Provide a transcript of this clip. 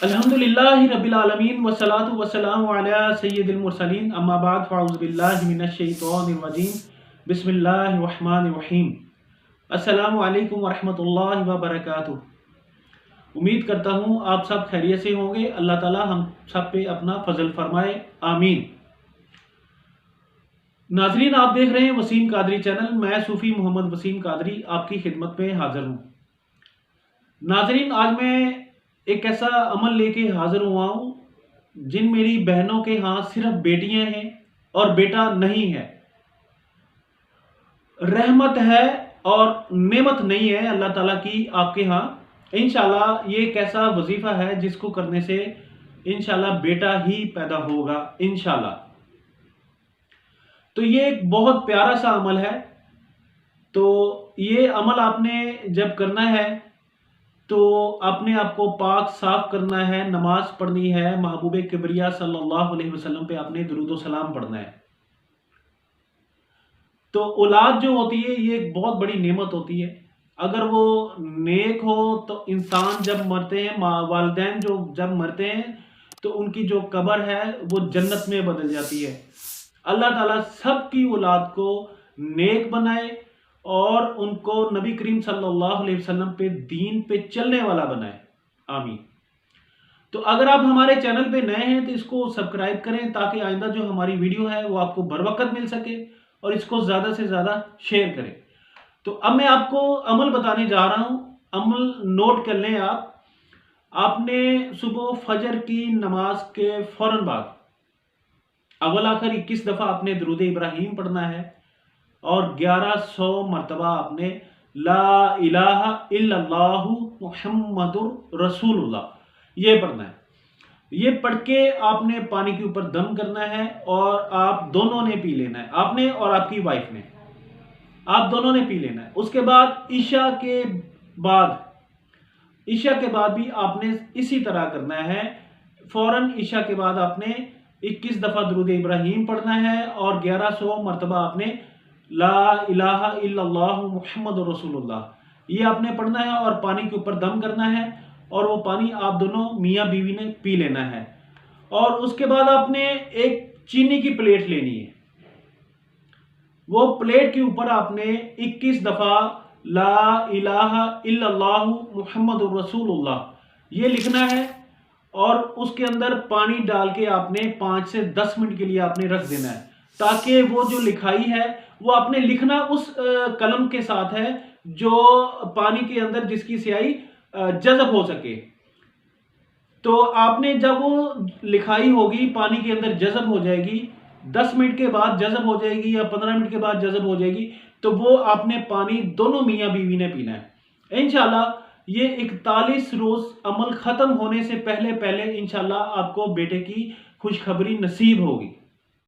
الحمدللہ رب العالمین والصلاة والسلام علی سید المرسلین اما بعد فاعوذ باللہ من الشیطان الرجیم بسم اللہ الرحمن الرحیم۔ السلام علیکم ورحمۃ اللہ وبرکاتہ۔ امید کرتا ہوں آپ سب خیریت سے ہوں گے۔ اللہ تعالی ہم سب پہ اپنا فضل فرمائے، آمین۔ ناظرین، آپ دیکھ رہے ہیں وسیم قادری چینل۔ میں صوفی محمد وسیم قادری آپ کی خدمت میں حاضر ہوں۔ ناظرین، آج میں ایک ایسا عمل لے کے حاضر ہوا ہوں جن میری بہنوں کے ہاں صرف بیٹیاں ہیں اور بیٹا نہیں ہے۔ رحمت ہے اور نعمت نہیں ہے اللہ تعالیٰ کی آپ کے ہاں۔ انشاءاللہ یہ ایک ایسا وظیفہ ہے جس کو کرنے سے انشاءاللہ بیٹا ہی پیدا ہوگا انشاءاللہ۔ تو یہ ایک بہت پیارا سا عمل ہے۔ تو یہ عمل آپ نے جب کرنا ہے تو اپنے آپ کو پاک صاف کرنا ہے، نماز پڑھنی ہے، محبوب کبریا صلی اللہ علیہ وسلم پہ آپ نے درود و سلام پڑھنا ہے۔ تو اولاد جو ہوتی ہے یہ ایک بہت بڑی نعمت ہوتی ہے۔ اگر وہ نیک ہو تو انسان جب مرتے ہیں، والدین جو جب مرتے ہیں تو ان کی جو قبر ہے وہ جنت میں بدل جاتی ہے۔ اللہ تعالیٰ سب کی اولاد کو نیک بنائے اور ان کو نبی کریم صلی اللہ علیہ وسلم پہ دین پہ چلنے والا بنائے، آمین۔ تو اگر آپ ہمارے چینل پہ نئے ہیں تو اس کو سبسکرائب کریں تاکہ آئندہ جو ہماری ویڈیو ہے وہ آپ کو بر وقت مل سکے، اور اس کو زیادہ سے زیادہ شیئر کریں۔ تو اب میں آپ کو عمل بتانے جا رہا ہوں۔ عمل نوٹ کر لیں آپ نے صبح فجر کی نماز کے فوراً بعد اول آخر 21 دفعہ آپ نے درود ابراہیم پڑھنا ہے، اور 1100 مرتبہ آپ نے لا الہ الا اللہ محمد رسول اللہ یہ پڑھنا ہے۔ یہ پڑھ کے آپ نے پانی کے اوپر دم کرنا ہے، اور آپ دونوں نے پی لینا ہے، آپ نے اور آپ کی وائف نے، آپ دونوں نے پی لینا ہے۔ اس کے بعد عشاء کے بعد بھی آپ نے اسی طرح کرنا ہے۔ فوراً عشاء کے بعد آپ نے 21 دفعہ درود ابراہیم پڑھنا ہے، اور 1100 مرتبہ آپ نے لا الہ الا اللہ محمد رسول اللہ یہ آپ نے پڑھنا ہے، اور پانی کے اوپر دم کرنا ہے، اور وہ پانی آپ دونوں میاں بیوی نے پی لینا ہے۔ اور اس کے بعد آپ نے ایک چینی کی پلیٹ لینی ہے۔ وہ پلیٹ کے اوپر آپ نے 21 دفعہ لا الہ الا اللہ محمد رسول اللہ یہ لکھنا ہے، اور اس کے اندر پانی ڈال کے آپ نے 5 سے 10 منٹ کے لیے آپ نے رکھ دینا ہے، تاکہ وہ جو لکھائی ہے وہ آپ نے لکھنا اس قلم کے ساتھ ہے جو پانی کے اندر جس کی سیاہی جذب ہو سکے۔ تو آپ نے جب وہ لکھائی ہوگی پانی کے اندر جذب ہو جائے گی، 10 منٹ کے بعد جذب ہو جائے گی یا 15 منٹ کے بعد جذب ہو جائے گی، تو وہ آپ نے پانی دونوں میاں بیوی نے پینا ہے انشاءاللہ۔ یہ 41 روز عمل ختم ہونے سے پہلے انشاءاللہ آپ کو بیٹے کی خوشخبری نصیب ہوگی۔